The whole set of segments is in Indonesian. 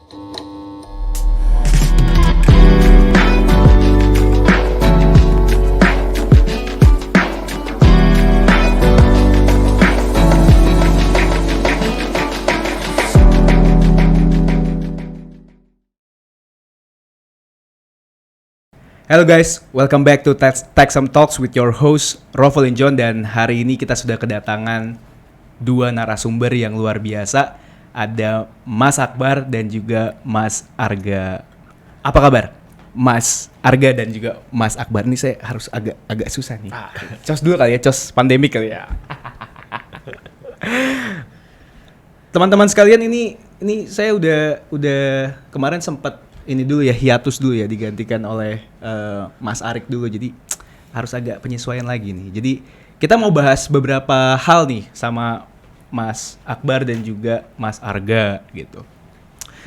Hello guys, welcome back to Tech Some Talks with your host Rovel and John. Dan hari ini kita sudah kedatangan dua narasumber yang luar biasa. Ada Mas Akbar dan juga Mas Arga. Apa kabar? Mas Arga dan juga Mas Akbar. Ini saya harus agak susah nih. Cos dulu kali ya, cos pandemik kali ya. Teman-teman sekalian, ini saya udah kemarin sempat ini dulu ya, hiatus dulu ya, digantikan oleh Mas Arik dulu. Jadi harus agak penyesuaian lagi nih. Jadi kita mau bahas beberapa hal nih sama Mas Akbar dan juga Mas Arga gitu.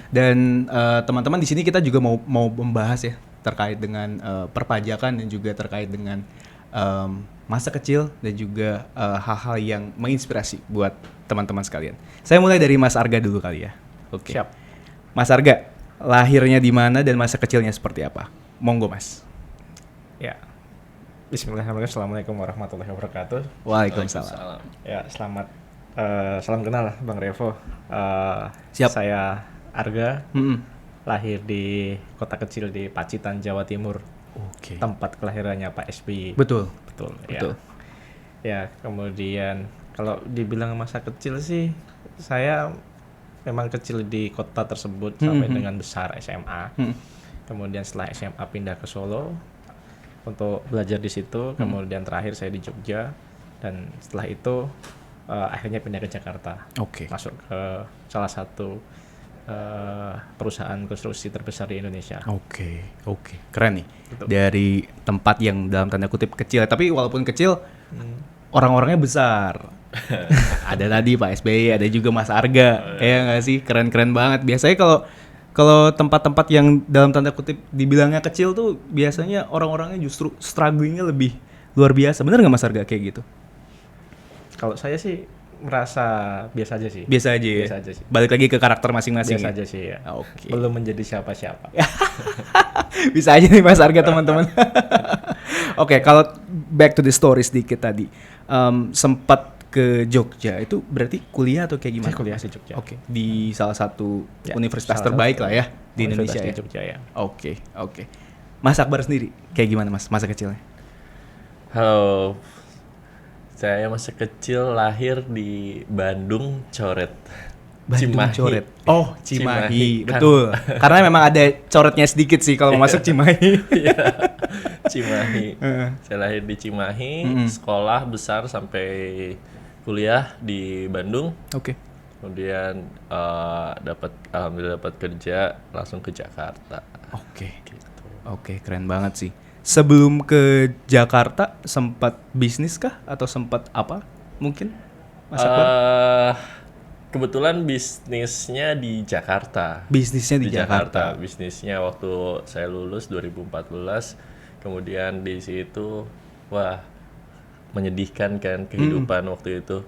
Dan teman-teman di sini kita juga mau membahas ya terkait dengan perpajakan dan juga terkait dengan masa kecil dan juga hal-hal yang menginspirasi buat teman-teman sekalian. Saya mulai dari Mas Arga dulu kali ya. Oke. Siap. Mas Arga, lahirnya di mana dan masa kecilnya seperti apa? Monggo Mas. Ya. Bismillahirrahmanirrahim. Assalamualaikum warahmatullahi wabarakatuh. Waalaikumsalam. Ya, selamat salam kenal Bang Revo. Siap. Saya Arga. Lahir di kota kecil di Pacitan, Jawa Timur. Oke. Tempat kelahirannya Pak SBY. Betul. Ya. Ya, kemudian kalau dibilang masa kecil sih saya memang kecil di kota tersebut sampai dengan besar SMA. Kemudian setelah SMA pindah ke Solo untuk belajar di situ. Kemudian terakhir saya di Jogja, dan setelah itu akhirnya pindah ke Jakarta. Oke. Masuk ke salah satu perusahaan konstruksi terbesar di Indonesia. Oke. Keren nih. Betul. Dari tempat yang dalam tanda kutip kecil, tapi walaupun kecil orang-orangnya besar. Ada tadi Pak SBY, ada juga Mas Arga. Ya nggak sih? Keren-keren banget. Biasanya kalau tempat-tempat yang dalam tanda kutip dibilangnya kecil tuh biasanya orang-orangnya justru strugglingnya lebih luar biasa. Bener nggak Mas Arga kayak gitu? Kalau saya sih merasa biasa aja sih. Biasa aja ya? Biasa aja sih. Balik lagi ke karakter masing-masing. Biasa ya? aja sih ya. Oke. Belum menjadi siapa-siapa. Bisa aja nih Mas Arga, teman-teman. Oke, kalau back to the story sedikit tadi. Sempat ke Jogja, itu berarti kuliah atau kayak gimana? Saya kuliah di Jogja. Oke, di salah satu Ya, universitas salah terbaik satu lah ya di Indonesia universitas di ya. Jogja ya. Oke. Mas Akbar sendiri kayak gimana Mas masa kecilnya? Halo, saya masa kecil lahir di Bandung Coret. Bandung Cimahi. Coret. Oh, Cimahi. Cimahi, kan. Betul. Karena memang ada coretnya sedikit sih kalau masuk Cimahi. Iya, Cimahi. Saya lahir di Cimahi, sekolah besar sampai kuliah di Bandung. Oke. Kemudian alhamdulillah dapat kerja, langsung ke Jakarta. Oke. Gitu. Oke, keren banget sih. Sebelum ke Jakarta sempat bisnis kah atau sempat apa? Mungkin Mas Akbar? Kebetulan bisnisnya di Jakarta. Bisnisnya di Jakarta. Bisnisnya waktu saya lulus 2014. Kemudian di situ, wah, menyedihkan kan kehidupan waktu itu.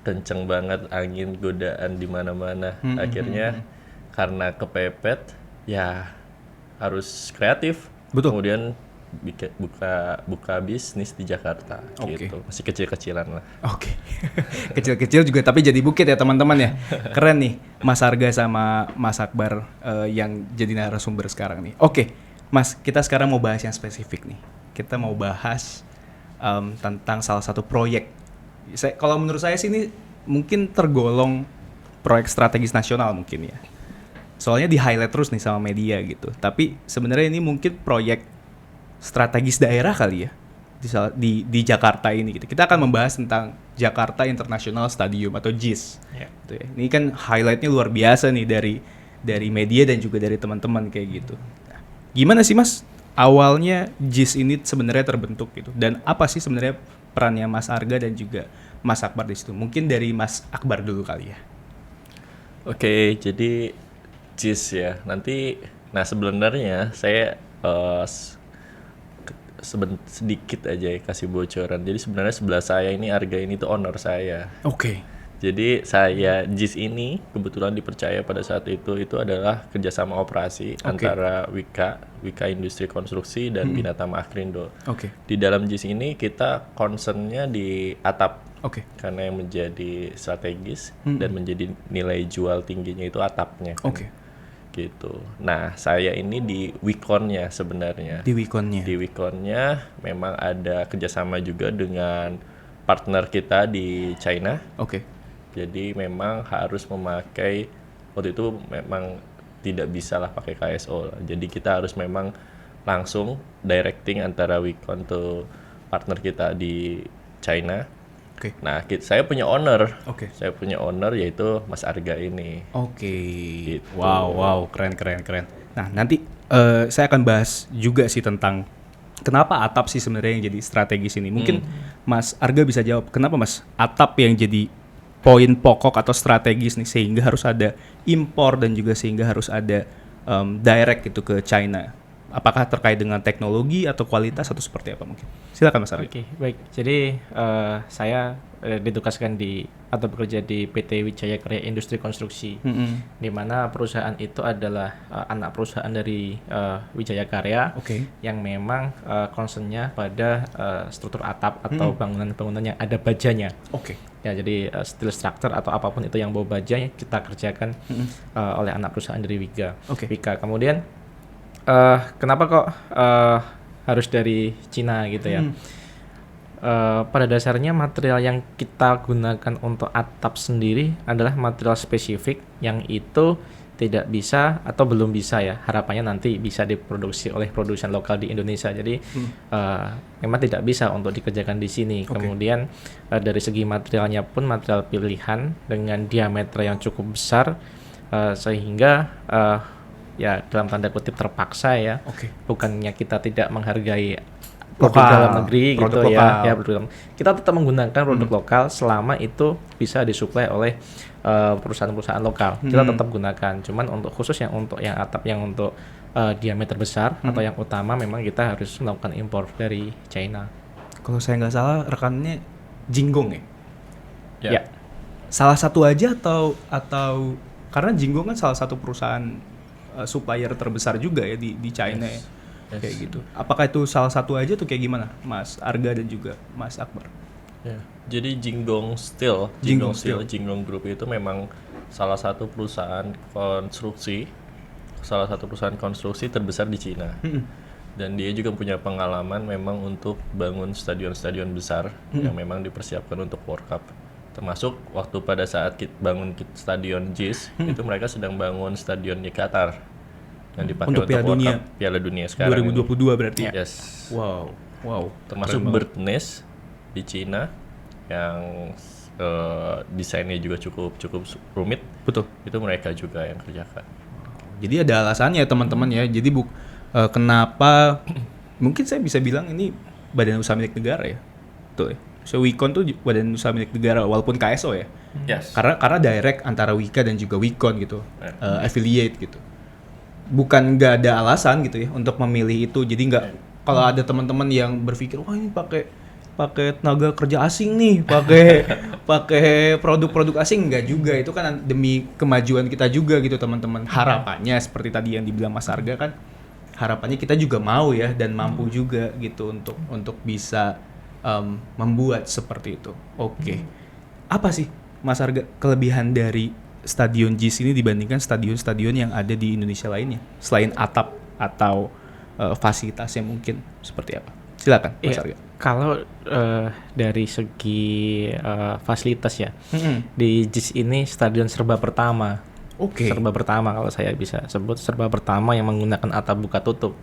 Kenceng banget, angin, godaan di mana-mana. Akhirnya karena kepepet, ya harus kreatif. Betul. Kemudian buka bisnis di Jakarta. Oke. Gitu. Masih kecil-kecilan lah. Oke. Kecil-kecil juga tapi jadi bukit ya teman-teman ya. Keren nih Mas Arga sama Mas Akbar yang jadi narasumber sekarang nih. Oke, Mas, kita sekarang mau bahas yang spesifik nih. Kita mau bahas tentang salah satu proyek. Kalau menurut saya sih ini mungkin tergolong proyek strategis nasional mungkin ya. Soalnya di highlight terus nih sama media gitu. Tapi sebenarnya ini mungkin proyek strategis daerah kali ya di Jakarta ini gitu. Kita akan membahas tentang Jakarta International Stadium atau JIS. Ya. Gitu ya. Ini kan highlightnya luar biasa nih dari media dan juga dari teman-teman kayak gitu. Nah, gimana sih Mas awalnya JIS ini sebenarnya terbentuk gitu? Dan apa sih sebenarnya perannya Mas Arga dan juga Mas Akbar di situ? Mungkin dari Mas Akbar dulu kali ya. Oke, jadi JIS ya. Nah sebenarnya saya sedikit aja ya kasih bocoran. Jadi sebenarnya sebelah saya ini Arga ini tuh owner saya. Oke. Jadi saya JIS ini kebetulan dipercaya pada saat itu adalah kerjasama operasi antara Wika Industri Konstruksi dan Binatama Akrindo. Oke. Di dalam JIS ini kita concernnya di atap. Oke. Karena yang menjadi strategis dan menjadi nilai jual tingginya itu atapnya. Oke. Gitu. Nah, saya ini di Wikonnya sebenarnya. Di Wikonnya. Di Wikonnya memang ada kerjasama juga dengan partner kita di China. Oke. Jadi memang harus memakai, waktu itu memang tidak bisa lah pakai KSO. Jadi kita harus memang langsung directing antara Wikon to partner kita di China. Oke. Nah, saya punya owner. Oke. Saya punya owner yaitu Mas Arga ini. Oke. Gitu. Wow, keren. Nah, nanti saya akan bahas juga sih tentang kenapa atap sih sebenarnya yang jadi strategis ini. Mungkin Mas Arga bisa jawab, kenapa Mas atap yang jadi poin pokok atau strategis nih sehingga harus ada impor dan juga sehingga harus ada direct gitu ke China. Apakah terkait dengan teknologi atau kualitas atau seperti apa mungkin? Silakan Mas Arga. Oke, baik. Jadi saya ditugaskan atau bekerja di PT Wijaya Karya Industri Konstruksi, di mana perusahaan itu adalah anak perusahaan dari Wijaya Karya, yang memang concernnya pada struktur atap atau bangunan-bangunan yang ada bajanya. Ya, jadi steel structure atau apapun itu yang bawa baja kita kerjakan oleh anak perusahaan dari Wika. Kemudian kenapa kok harus dari Cina gitu ya? Pada dasarnya material yang kita gunakan untuk atap sendiri adalah material spesifik yang itu tidak bisa atau belum bisa ya, harapannya nanti bisa diproduksi oleh produsen lokal di Indonesia. Jadi memang tidak bisa untuk dikerjakan di sini. Kemudian dari segi materialnya pun material pilihan dengan diameter yang cukup besar, sehingga ya dalam tanda kutip terpaksa ya, bukannya kita tidak menghargai produk dalam negeri gitu lokal. Ya kita tetap menggunakan produk lokal selama itu bisa disuplai oleh perusahaan-perusahaan lokal. Kita tetap gunakan, cuman untuk khusus yang atap yang untuk diameter besar atau yang utama memang kita harus melakukan impor dari China. Kalau saya nggak salah rekannya Jinggong ya? Ya. Salah satu aja atau karena Jinggong kan salah satu perusahaan supplier terbesar juga ya di China ya. Kayak gitu. Apakah itu salah satu aja tuh kayak gimana, Mas Arga dan juga Mas Akbar? Ya. Jadi Jinggong Group itu memang salah satu perusahaan konstruksi terbesar di Cina. Dan dia juga punya pengalaman memang untuk bangun stadion-stadion besar yang memang dipersiapkan untuk World Cup. Termasuk waktu pada saat kita bangun stadion JIS, itu mereka sedang bangun stadion di Qatar yang dipakai untuk Piala Dunia sekarang 2022 ini. Berarti ya? Yes. Wow. Termasuk Bird Nest di Cina yang desainnya juga cukup rumit. Betul. Itu mereka juga yang kerjakan. Jadi ada alasannya teman-teman ya. Jadi kenapa mungkin saya bisa bilang ini badan usaha milik negara ya. Betul ya. So Wikon tuh badan usaha milik negara walaupun KSO ya. Yes. Karena direct antara Wika dan juga Wikon gitu. Affiliate gitu. Bukan nggak ada alasan gitu ya untuk memilih itu. Jadi nggak kalau ada teman-teman yang berpikir wah ini pakai tenaga kerja asing nih, pakai produk-produk asing, nggak juga. Itu kan demi kemajuan kita juga gitu teman-teman. Harapannya seperti tadi yang dibilang Mas Arga kan, harapannya kita juga mau ya dan mampu juga gitu untuk bisa membuat seperti itu. Apa sih Mas Arga kelebihan dari Stadion JIS ini dibandingkan stadion-stadion yang ada di Indonesia lainnya selain atap atau fasilitasnya mungkin seperti apa? Silakan Mas Arga. Kalau dari segi fasilitas ya, di JIS ini stadion serba pertama. Serba pertama kalau saya bisa sebut serba pertama yang menggunakan atap buka tutup.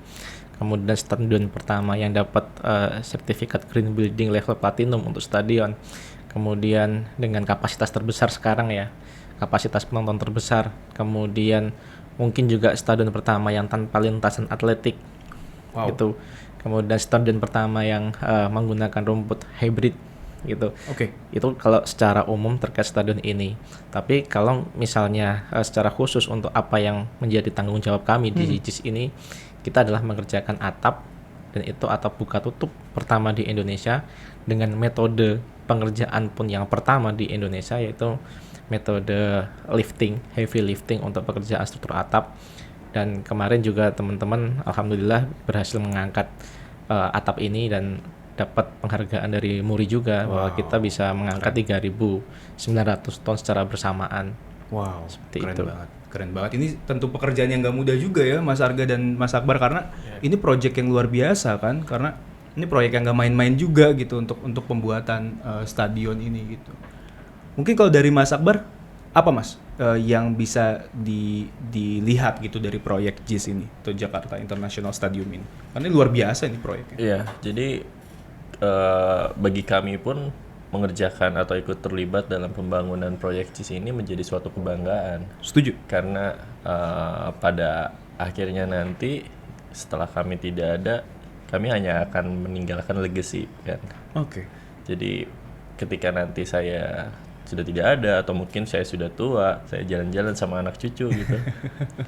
Kemudian stadion pertama yang dapat sertifikat Green Building level Platinum untuk stadion. Kemudian dengan kapasitas terbesar sekarang ya, kapasitas penonton terbesar. Kemudian mungkin juga stadion pertama yang tanpa lintasan atletik. Gitu. Kemudian stadion pertama yang menggunakan rumput hybrid gitu. Itu kalau secara umum terkait stadion ini. Tapi kalau misalnya secara khusus untuk apa yang menjadi tanggung jawab kami di JIS ini, kita adalah mengerjakan atap, dan itu atap buka tutup pertama di Indonesia dengan metode pengerjaan pun yang pertama di Indonesia, yaitu metode lifting, heavy lifting untuk pekerjaan struktur atap. Dan kemarin juga teman-teman alhamdulillah berhasil mengangkat atap ini dan dapat penghargaan dari Muri juga bahwa kita bisa mengangkat 3.900 ton secara bersamaan. Wow, Seperti keren itu. banget. Keren banget. Ini tentu pekerjaan yang nggak mudah juga ya, Mas Arga dan Mas Akbar, karena ini proyek yang luar biasa kan, karena ini proyek yang nggak main-main juga gitu untuk pembuatan stadion ini gitu. Mungkin kalau dari Mas Akbar, apa Mas yang bisa dilihat gitu dari proyek JIS ini atau Jakarta International Stadium ini? Karena ini luar biasa ini proyeknya. Iya, jadi bagi kami pun mengerjakan atau ikut terlibat dalam pembangunan proyek JIS ini menjadi suatu kebanggaan. Setuju. Karena pada akhirnya nanti setelah kami tidak ada, kami hanya akan meninggalkan legacy kan. Oke. Jadi ketika nanti saya sudah tidak ada atau mungkin saya sudah tua, saya jalan-jalan sama anak cucu gitu.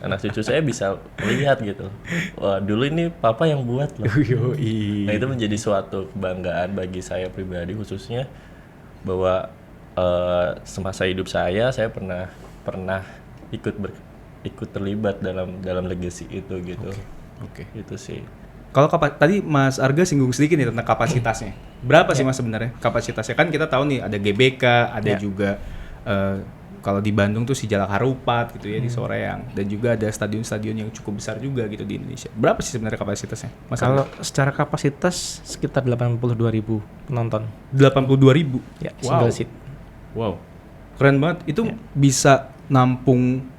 Anak cucu saya bisa melihat gitu. Wah, dulu ini papa yang buat loh. Nah, itu menjadi suatu kebanggaan bagi saya pribadi khususnya bahwa semasa hidup saya pernah ikut terlibat dalam legacy itu gitu. Oke. Itu sih. Kalau tadi Mas Arga singgung sedikit nih tentang kapasitasnya. Berapa sih Mas sebenarnya kapasitasnya? Kan kita tahu nih ada GBK, ada juga kalau di Bandung tuh si Jalak Harupat gitu ya di Soreang, dan juga ada stadion-stadion yang cukup besar juga gitu di Indonesia. Berapa sih sebenarnya kapasitasnya? Mas Kalau Arga? secara kapasitas sekitar 82.000 penonton. 82.000. Ya, Wow. single seat. Wow. Keren banget. Itu bisa nampung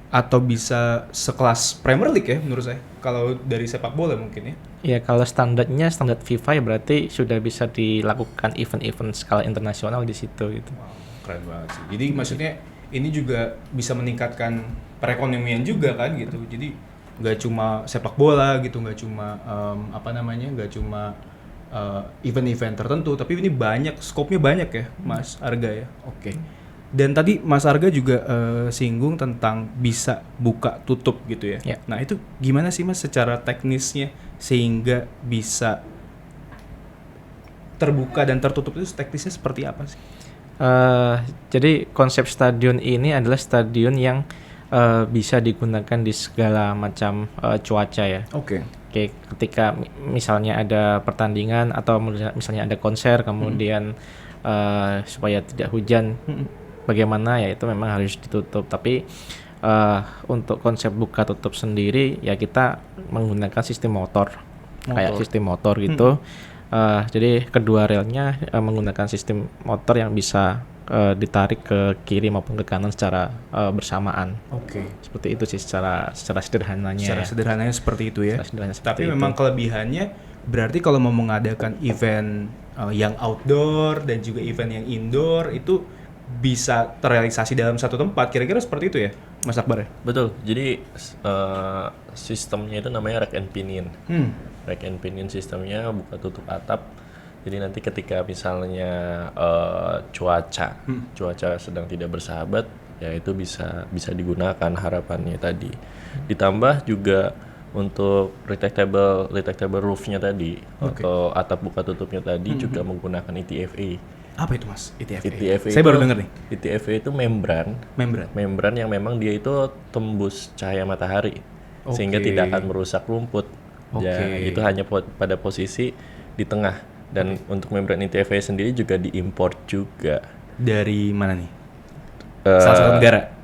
atau bisa sekelas Premier League ya menurut saya. Kalau dari sepak bola mungkin ya. Ya, kalau standarnya standar FIFA ya berarti sudah bisa dilakukan event-event skala internasional di situ gitu. Wow, keren banget sih. Jadi maksudnya ini juga bisa meningkatkan perekonomian juga kan gitu. Jadi nggak cuma sepak bola gitu, nggak cuma nggak cuma event-event tertentu, tapi ini banyak, skopnya banyak ya, Mas Arga ya. Oke. Dan tadi Mas Arga juga singgung tentang bisa buka tutup gitu ya. Ya. Nah itu gimana sih Mas secara teknisnya sehingga bisa terbuka dan tertutup, itu teknisnya seperti apa sih? Jadi konsep stadion ini adalah stadion yang bisa digunakan di segala macam cuaca ya. Oke. Oke, ketika misalnya ada pertandingan atau misalnya ada konser, kemudian supaya tidak hujan, bagaimana ya itu memang harus ditutup. Tapi untuk konsep buka tutup sendiri ya kita menggunakan sistem motor. Kayak sistem motor gitu. Jadi kedua relnya menggunakan sistem motor yang bisa ditarik ke kiri maupun ke kanan secara bersamaan. Oke. Seperti itu sih secara sederhananya. Secara sederhananya seperti itu ya. Secara sederhananya seperti Tapi itu. memang kelebihannya berarti kalau mau mengadakan event yang outdoor dan juga event yang indoor itu bisa terrealisasi dalam satu tempat. Kira-kira seperti itu ya, Mas Akbar ya? Betul. Jadi sistemnya itu namanya rack and pinion. Rack and pinion sistemnya buka tutup atap. Jadi nanti ketika misalnya cuaca sedang tidak bersahabat, ya itu bisa digunakan harapannya tadi. Ditambah juga untuk retractable roofnya tadi atau atap buka tutupnya tadi juga menggunakan ETFA. Apa itu Mas? ETFA. ETFA Saya baru dengar nih. ETFA itu membran yang memang dia itu tembus cahaya matahari sehingga tidak akan merusak rumput. Ya, itu hanya pada posisi di tengah. Dan untuk membran ETFA sendiri juga diimpor juga. Dari mana nih?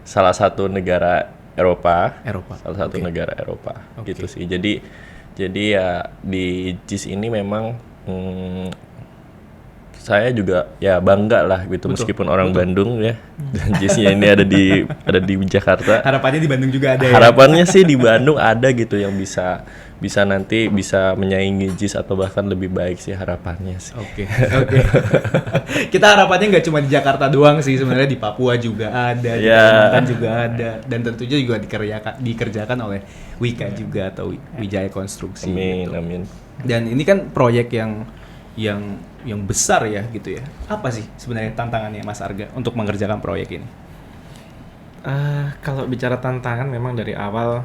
Salah satu negara Eropa. Salah satu Oke. negara Eropa. Gitu sih. Jadi ya di JIS ini memang saya juga ya bangga lah gitu. Meskipun orang Bandung ya. Dan JIS-nya ini ada di Jakarta. Harapannya di Bandung juga ada ya? Harapannya sih di Bandung ada gitu yang bisa nanti bisa menyaingi JIS atau bahkan lebih baik sih harapannya sih. Oke. Kita harapannya nggak cuma di Jakarta doang sih, sebenarnya di Papua juga ada, di Kalimantan juga ada, dan tentunya juga dikerjakan oleh Wika juga atau Wijaya Konstruksi. Amin, gitu. amin. Dan ini kan proyek yang besar ya gitu ya. Apa sih sebenarnya tantangannya Mas Arga untuk mengerjakan proyek ini? Kalau bicara tantangan memang dari awal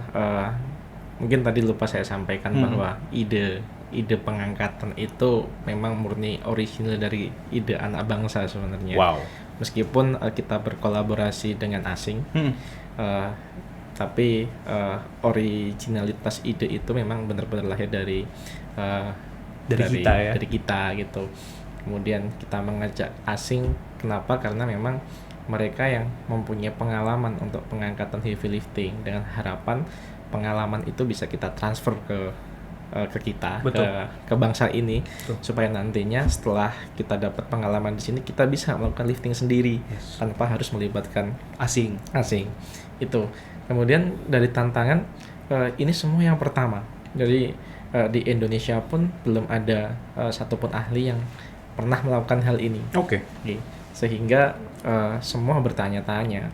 mungkin tadi lupa saya sampaikan bahwa ide ide pengangkatan itu memang murni original dari ide anak bangsa sebenarnya. Wow. Meskipun kita berkolaborasi dengan asing, eh, tapi originalitas ide itu memang benar-benar lahir dari kita ya. dari kita gitu. Kemudian kita mengajak asing, kenapa? Karena memang mereka yang mempunyai pengalaman untuk pengangkatan heavy lifting, dengan harapan pengalaman itu bisa kita transfer ke kita, ke bangsa ini. Betul. Supaya nantinya setelah kita dapat pengalaman di sini, kita bisa melakukan lifting sendiri tanpa harus melibatkan asing itu. Kemudian dari tantangan, ini semua yang pertama. Jadi di Indonesia pun belum ada satupun ahli yang pernah melakukan hal ini. Oke. Sehingga semua bertanya-tanya,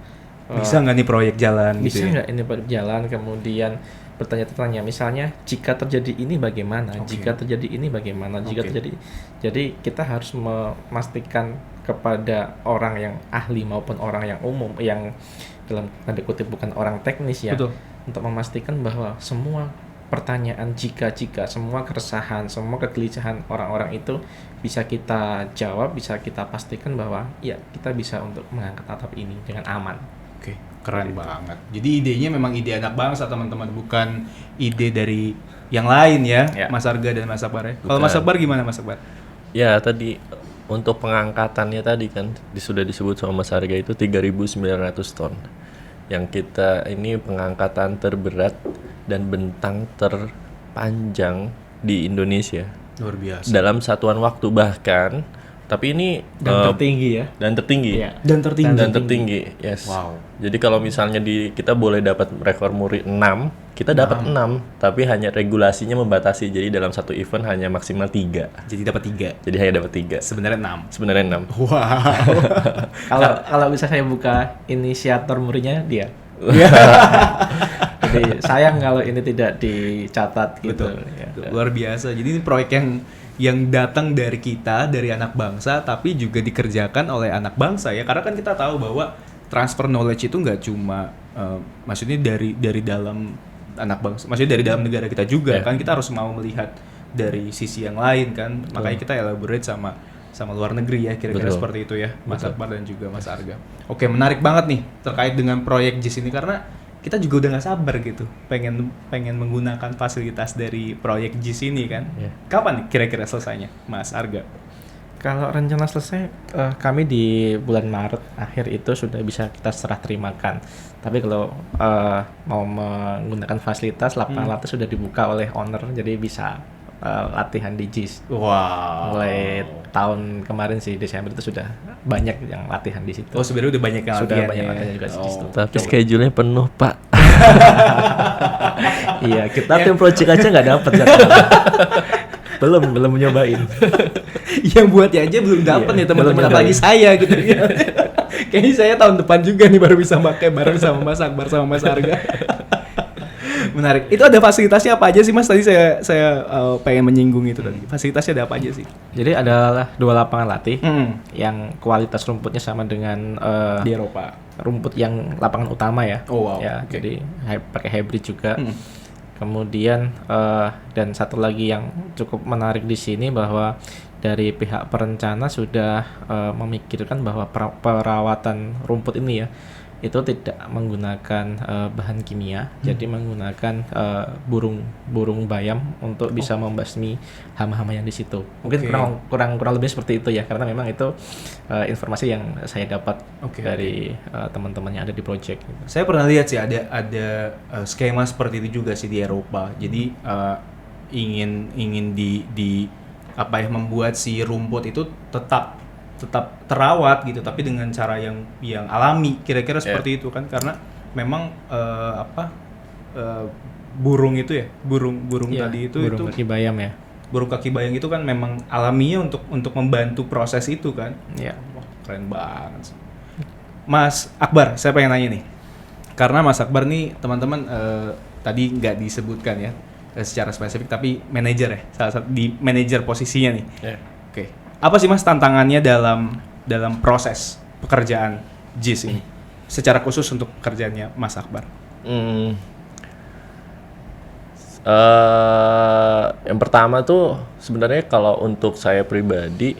bisa nggak nih proyek jalan? Bisa nggak ini proyek jalan? Kemudian bertanya-tanya, misalnya jika terjadi ini bagaimana? Jika terjadi ini bagaimana? Jika terjadi, jadi kita harus memastikan kepada orang yang ahli maupun orang yang umum, yang dalam tanda kutip bukan orang teknis ya, untuk memastikan bahwa semua pertanyaan jika semua keresahan, semua kegelisahan orang-orang itu bisa kita jawab, bisa kita pastikan bahwa ya kita bisa untuk mengangkat atap ini dengan aman. Oke, keren banget. Jadi idenya memang ide anak bangsa teman-teman, bukan ide dari yang lain ya, Mas Arga dan Mas Akbar ya. Kalau Mas Akbar gimana Mas Akbar? Ya tadi untuk pengangkatannya tadi kan sudah disebut sama Mas Arga itu 3.900 ton. Yang kita ini pengangkatan terberat dan bentang terpanjang di Indonesia. Luar biasa. Dalam satuan waktu bahkan, tapi ini tertinggi ya. Dan tertinggi. Iya. Dan tertinggi. Yes. Wow. Jadi kalau misalnya kita boleh dapat rekor muri 6, kita dapat 6, tapi hanya regulasinya membatasi. Jadi dalam satu event hanya maksimal 3. Jadi dapat 3. Jadi hanya dapat 3. Sebenarnya 6. Wow. Kalau bisa saya buka inisiator murinya dia. Jadi sayang kalau ini tidak dicatat gitu. Betul. Luar biasa. Jadi ini proyek yang datang dari kita, dari anak bangsa, tapi juga dikerjakan oleh anak bangsa ya. Karena kan kita tahu bahwa transfer knowledge itu nggak cuma maksudnya dari dalam anak bangsa, maksudnya dari dalam negara kita juga kan, kita harus mau melihat dari sisi yang lain kan. Makanya kita elaborate sama luar negeri ya, kira-kira seperti itu ya, Mas Akbar dan juga Mas Arga. Oke, menarik banget nih terkait dengan proyek JIS ini, karena kita juga udah nggak sabar gitu, pengen menggunakan fasilitas dari proyek JIS ini kan. Kapan nih kira-kira selesainya, Mas Arga? Kalau rencana selesai, kami di bulan Maret akhir itu sudah bisa kita serah terimakan. Tapi kalau mau menggunakan fasilitas, lapangan latih sudah dibuka oleh owner, jadi bisa latihan di JIS. Wow. Mulai tahun kemarin sih, Desember itu sudah banyak yang latihan di situ. Oh, sebenarnya udah banyak yang latihan. Sudah banyak latihan juga di situ. Tapi schedule-nya penuh, Pak. Iya, kita tim project aja nggak dapat. belum nyobain. Yang buatnya aja belum dapat nih teman-teman, apalagi saya gitu. Kayaknya saya tahun depan juga nih baru bisa pakai bareng sama Mas Akbar sama Mas Arga. Menarik. Itu ada fasilitasnya apa aja sih Mas? Tadi saya pengen menyinggung itu tadi. Fasilitasnya ada apa aja sih? Jadi adalah 2 lapangan latih yang kualitas rumputnya sama dengan di Eropa. Rumput yang lapangan utama ya. Oh wow. Ya, jadi pakai hybrid juga. Kemudian dan satu lagi yang cukup menarik di sini bahwa dari pihak perencana sudah memikirkan bahwa perawatan rumput ini ya itu tidak menggunakan bahan kimia, jadi menggunakan burung bayam untuk bisa membasmi hama-hama yang di situ. Mungkin kurang lebih seperti itu ya, karena memang itu informasi yang saya dapat dari teman-teman yang ada di project. Gitu. Saya pernah lihat sih ada skema seperti itu juga sih di Eropa. Jadi ingin di apa ya, membuat si rumput itu tetap terawat gitu, tapi dengan cara yang alami, kira-kira seperti itu kan, karena memang burung itu ya, burung tadi itu burung kaki bayam ya, burung kaki bayam itu kan memang alaminya untuk membantu proses itu kan. Iya. Wah, keren banget sih. Mas Akbar, saya pengen nanya nih, karena Mas Akbar nih teman-teman tadi nggak disebutkan ya secara spesifik, tapi manajer ya, salah satu di manajer posisinya nih. Oke. Apa sih Mas tantangannya dalam proses pekerjaan JIS ini? Secara khusus untuk pekerjaannya Mas Akbar. Yang pertama tuh sebenarnya kalau untuk saya pribadi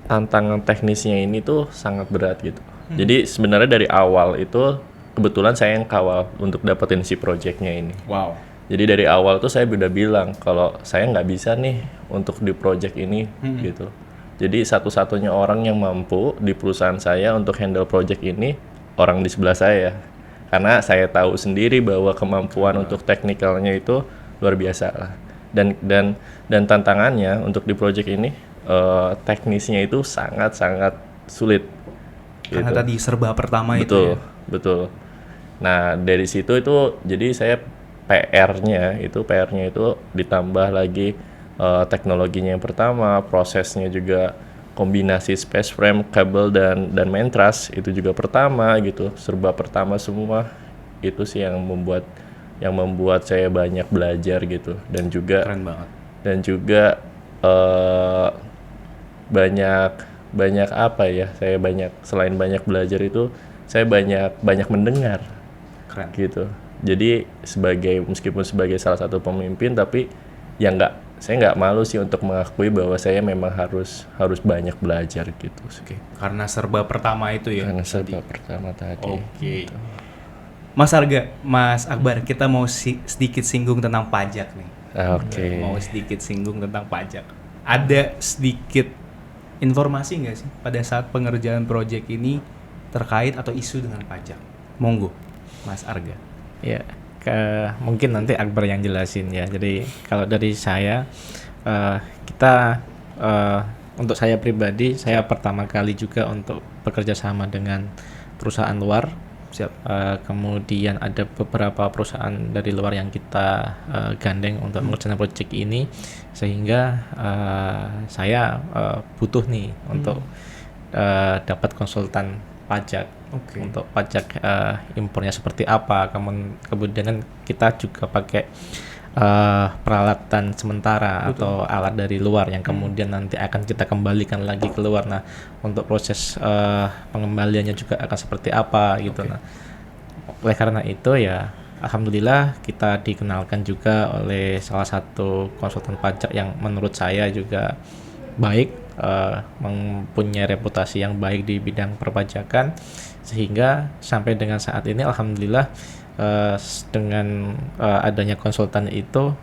tantangan teknisnya ini tuh sangat berat gitu. Jadi sebenarnya dari awal itu kebetulan saya yang kawal untuk dapetin si projectnya ini. Wow. Jadi dari awal tuh saya udah bilang kalau saya nggak bisa nih untuk di project ini gitu. Jadi satu-satunya orang yang mampu di perusahaan saya untuk handle project ini orang di sebelah saya. Karena saya tahu sendiri bahwa kemampuan untuk teknikalnya itu luar biasa lah. Dan tantangannya untuk di project ini teknisnya itu sangat-sangat sulit. Karena gitu. tadi serba pertama itu Betul, ya. betul. Nah, dari situ itu jadi saya PR-nya itu ditambah lagi teknologinya yang pertama, prosesnya juga kombinasi space frame, kabel dan main truss itu juga pertama gitu. Serba pertama semua. Itu sih yang membuat saya banyak belajar gitu dan juga Keren banget. dan juga banyak apa ya, saya selain banyak belajar itu saya banyak mendengar Keren. gitu. Jadi meskipun sebagai salah satu pemimpin tapi ya saya nggak malu sih untuk mengakui bahwa saya memang harus banyak belajar gitu. Oke. Karena serba pertama itu ya. Karena serba pertama tadi. Oke. Mas Arga, Mas Akbar, kita mau sedikit singgung tentang pajak nih. Oke. Mau sedikit singgung tentang pajak. Ada sedikit informasi nggak sih pada saat pengerjaan proyek ini terkait atau isu dengan pajak? Monggo, Mas Arga. Ya, mungkin nanti Akbar yang jelasin ya. Jadi kalau dari saya, kita untuk saya pribadi, saya pertama kali juga untuk bekerja sama dengan perusahaan luar. Siap. Kemudian ada beberapa perusahaan dari luar yang kita gandeng untuk mengerjakan proyek ini, sehingga saya butuh nih untuk dapat konsultan pajak. Oke. Untuk pajak impornya seperti apa, kemudian kita juga pakai peralatan sementara atau alat dari luar yang kemudian nanti akan kita kembalikan lagi keluar. Nah, untuk proses pengembaliannya juga akan seperti apa gitu. Nah, oleh karena itu ya alhamdulillah kita dikenalkan juga oleh salah satu konsultan pajak yang menurut saya juga baik, mempunyai reputasi yang baik di bidang perpajakan, sehingga sampai dengan saat ini alhamdulillah dengan adanya konsultan itu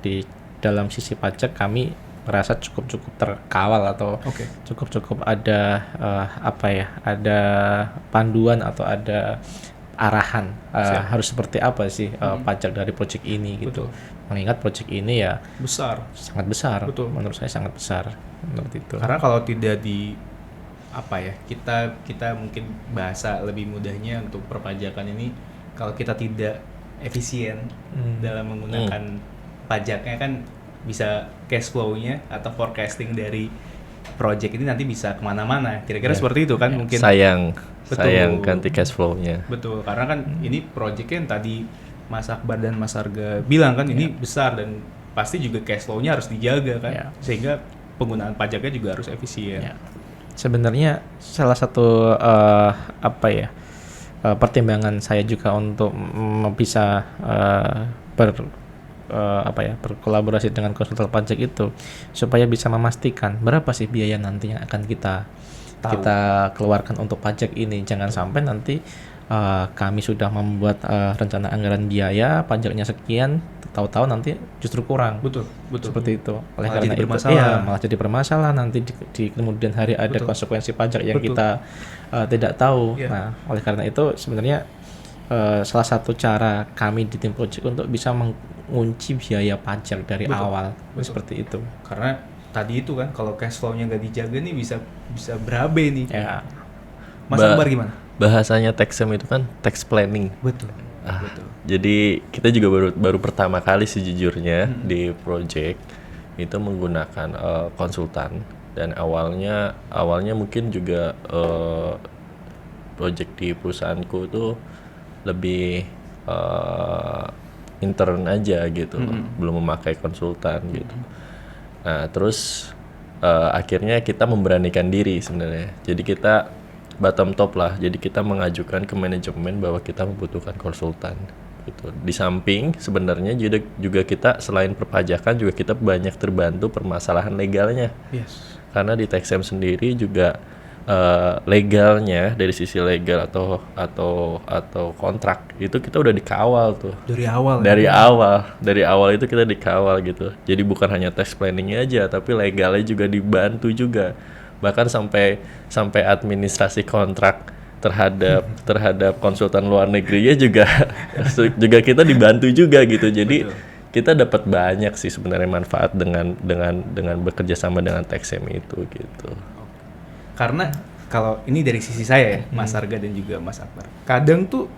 di dalam sisi pajak kami merasa cukup terkawal atau cukup ada ada panduan atau ada arahan harus seperti apa sih pajak dari proyek ini gitu. Mengingat proyek ini ya sangat besar. Menurut saya sangat besar menurut itu. Karena kalau tidak kita mungkin bahasa lebih mudahnya untuk perpajakan ini, kalau kita tidak efisien dalam menggunakan pajaknya kan bisa cash flow-nya atau forecasting dari project ini nanti bisa kemana-mana. Kira-kira seperti itu kan mungkin. Sayang ganti cash flow-nya. Betul, karena kan ini project yang tadi Mas Akbar dan Mas Arga bilang kan ini besar dan pasti juga cash flow-nya harus dijaga kan. Sehingga penggunaan pajaknya juga harus efisien. Sebenarnya salah satu pertimbangan saya juga untuk bisa berkolaborasi dengan konsultan pajak itu supaya bisa memastikan berapa sih biaya nanti yang akan kita keluarkan untuk pajak ini. Jangan sampai nanti kami sudah membuat rencana anggaran biaya pajaknya sekian, tahu-tahu nanti justru kurang. Betul. Seperti itu. Oleh karena itu malah jadi bermasalah nanti di kemudian hari ada konsekuensi pajak yang kita tidak tahu. Nah, oleh karena itu sebenarnya salah satu cara kami di tim project untuk bisa mengunci biaya pajak dari awal seperti itu. Karena tadi itu kan kalau cash flow-nya nggak dijaga nih bisa berabe nih. Ya. Mas Akbar gimana? Bahasanya tax itu kan tax planning. Betul. Jadi kita juga baru pertama kali sejujurnya di project itu menggunakan konsultan, dan awalnya mungkin juga project di perusahaanku itu lebih intern aja gitu, belum memakai konsultan gitu. Nah terus akhirnya kita memberanikan diri sebenarnya. Jadi kita bottom top lah. Jadi kita mengajukan ke manajemen bahwa kita membutuhkan konsultan gitu. Di samping sebenarnya juga kita selain perpajakan juga kita banyak terbantu permasalahan legalnya. Yes. Karena di TaxM sendiri juga legalnya dari sisi legal atau kontrak itu kita udah dikawal tuh. Dari awal. Dari awal itu kita dikawal gitu. Jadi bukan hanya tax planningnya aja, tapi legalnya juga dibantu juga. Bahkan sampai administrasi kontrak terhadap konsultan luar negerinya juga kita dibantu juga gitu. Jadi kita dapat banyak sih sebenarnya manfaat dengan bekerja sama dengan TaxM itu gitu. Karena kalau ini dari sisi saya ya, Mas Arga dan juga Mas Akbar. Kadang tuh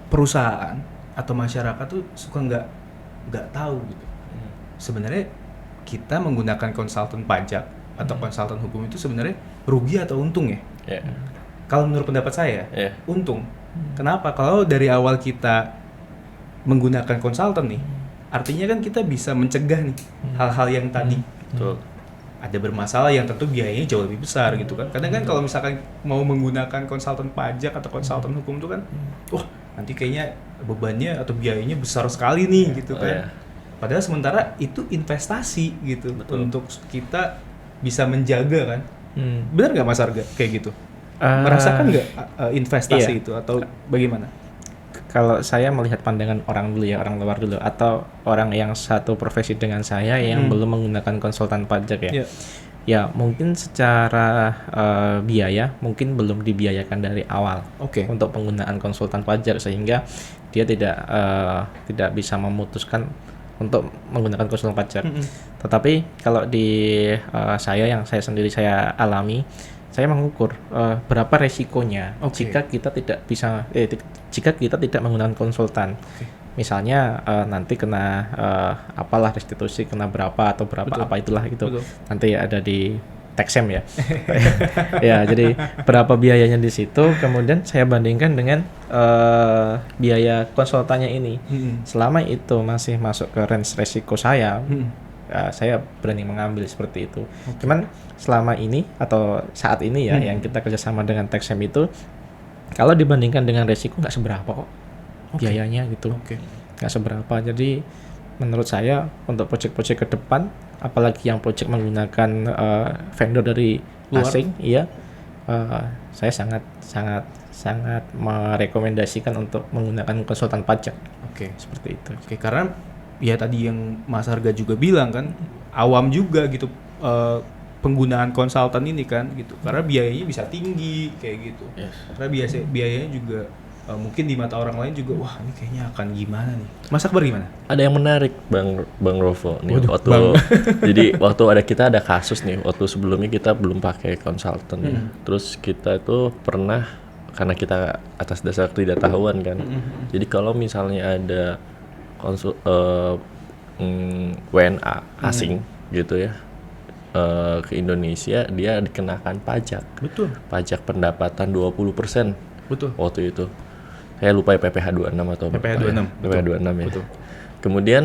perusahaan atau masyarakat tuh suka nggak tahu gitu. Sebenarnya kita menggunakan konsultan pajak atau konsultan hukum itu sebenarnya rugi atau untung ya? Yeah. Kalau menurut pendapat saya, Yeah. untung. Kenapa? Kalau dari awal kita menggunakan konsultan nih, artinya kan kita bisa mencegah nih hal-hal yang tadi. Betul. Ada bermasalah yang tentu biayanya jauh lebih besar gitu kan. Kadang kan kalau misalkan mau menggunakan konsultan pajak atau konsultan hukum itu kan, wah nanti kayaknya bebannya atau biayanya besar sekali nih gitu kan. Padahal sementara itu investasi gitu. Betul. Untuk kita bisa menjaga kan. Benar nggak Mas Arga kayak gitu? Merasakan nggak investasi itu atau bagaimana? Kalau saya melihat pandangan orang dulu ya, orang luar dulu, atau orang yang satu profesi dengan saya yang belum menggunakan konsultan pajak ya. Yeah. Ya mungkin secara biaya mungkin belum dibiayakan dari awal untuk penggunaan konsultan pajak, sehingga dia tidak bisa memutuskan untuk menggunakan konsultan pajak. Tetapi kalau di saya sendiri saya alami, saya mengukur berapa resikonya jika kita tidak bisa jika kita tidak menggunakan konsultan. Misalnya nanti kena apalah restitusi, kena berapa atau berapa. Betul. Apa itulah itu. Betul. Nanti ada di TaxM ya. Ya, jadi berapa biayanya di situ, kemudian saya bandingkan dengan biaya konsultannya ini. Selama itu masih masuk ke range resiko saya, saya berani mengambil seperti itu. Cuman selama ini atau saat ini ya yang kita kerjasama dengan TaxM itu, kalau dibandingkan dengan resiko nggak seberapa kok biayanya gitu, nggak seberapa. Jadi menurut saya untuk proyek-proyek ke depan, apalagi yang proyek menggunakan vendor dari luar asing, saya sangat merekomendasikan untuk menggunakan konsultan pajak. Seperti itu. Karena ya tadi yang Mas Arga juga bilang kan, awam juga gitu penggunaan konsultan ini kan gitu, karena biayanya bisa tinggi kayak gitu. Karena biayanya juga mungkin di mata orang lain juga, wah ini kayaknya akan gimana nih. Mas Akbar gimana? Ada yang menarik Bang Rovo nih. Jadi waktu kita ada kasus nih, waktu sebelumnya kita belum pakai konsultan ya. Terus kita itu pernah, karena kita atas dasar ketidaktahuan kan. Jadi kalau misalnya ada WNA asing gitu ya ke Indonesia, dia dikenakan pajak. Betul. Pajak pendapatan 20%. Betul. Waktu itu. Saya lupa ya PPh 26 atau PPh 26. PPh 26 ya. Betul. Kemudian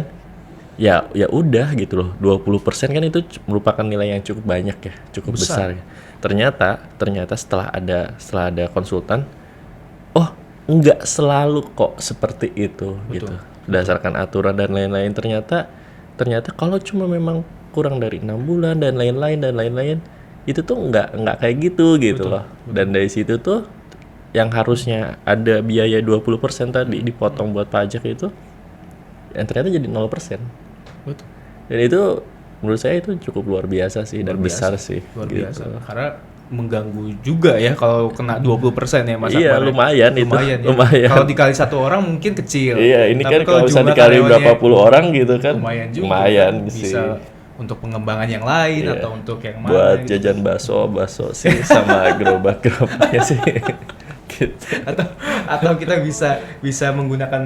ya udah gitu loh. 20% kan itu merupakan nilai yang cukup banyak ya, cukup besar ya. Ternyata setelah ada konsultan, oh, enggak selalu kok seperti itu. Betul. Gitu. Berdasarkan aturan dan lain-lain, ternyata kalau cuma memang kurang dari 6 bulan dan lain-lain itu tuh nggak kayak gitu loh. Dan dari situ tuh yang harusnya ada biaya 20% tadi dipotong buat pajak itu, yang ternyata jadi 0%. Betul. Dan itu menurut saya itu cukup luar biasa sih, dan besar sih. Luar gitu. biasa. Karena mengganggu juga ya kalau kena 20% ya Mas Akbar. Iya, lumayan itu. Lumayan. Kalau dikali satu orang mungkin kecil. Iya, ini tapi kan kalau bisa dikali berapa puluh orang gitu kan. Lumayan juga. Lumayan sih. Bisa untuk pengembangan yang lain atau untuk yang mana. Buat gitu. jajan bakso sih sama gerobak-gerobaknya sih. Gitu. Atau kita bisa menggunakan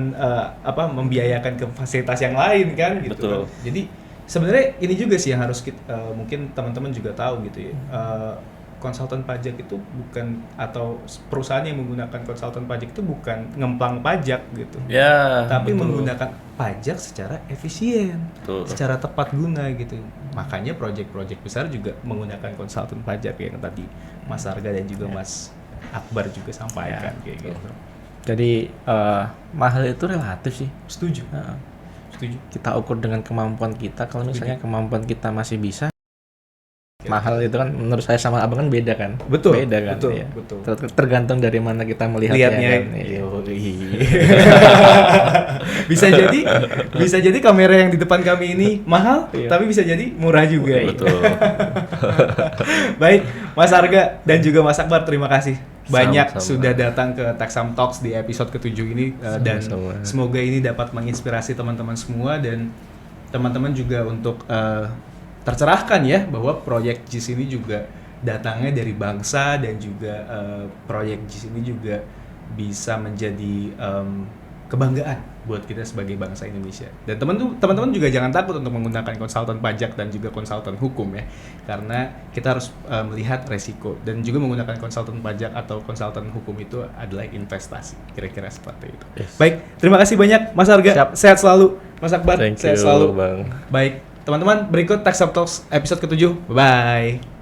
membiayakan ke fasilitas yang lain kan gitu. Betul. Kan. Jadi sebenarnya ini juga sih yang harus mungkin teman-teman juga tahu gitu ya. Konsultan pajak itu bukan, atau perusahaan yang menggunakan konsultan pajak itu bukan ngemplang pajak gitu. Ya, tapi betul. menggunakan pajak secara efisien, Betul. secara tepat guna gitu. Makanya proyek-proyek besar juga menggunakan konsultan pajak yang tadi Mas Arga dan juga Mas Akbar juga sampaikan kayak gitu. Jadi mahal itu relatif sih. Setuju. Heeh. Setuju. Kita ukur dengan kemampuan kita. Kalau misalnya kemampuan kita masih bisa, mahal itu kan menurut saya sama abang kan beda kan. Betul, Beda kan. betul, iya. betul. Tergantung dari mana kita melihatnya. Lihatnya. Kan? Iya. bisa jadi kamera yang di depan kami ini mahal, Iya. tapi bisa jadi murah juga. Betul. Baik, Mas Arga dan juga Mas Akbar, terima kasih banyak Sama-sama. sudah datang ke Taxam Talks di episode ke-7 ini dan Sama-sama. semoga ini dapat menginspirasi teman-teman semua dan teman-teman juga untuk tercerahkan ya bahwa proyek JIS ini juga datangnya dari bangsa dan juga proyek JIS ini juga bisa menjadi kebanggaan buat kita sebagai bangsa Indonesia. Dan teman-teman juga jangan takut untuk menggunakan konsultan pajak dan juga konsultan hukum ya, karena kita harus melihat resiko dan juga menggunakan konsultan pajak atau konsultan hukum itu adalah investasi, kira-kira seperti itu. Yes. Baik, terima kasih banyak Mas Arga, Siap. sehat selalu. Mas Akbar, Thank sehat you, selalu. Bang. Baik, teman-teman, berikut Tax Talks episode ke-7. Bye.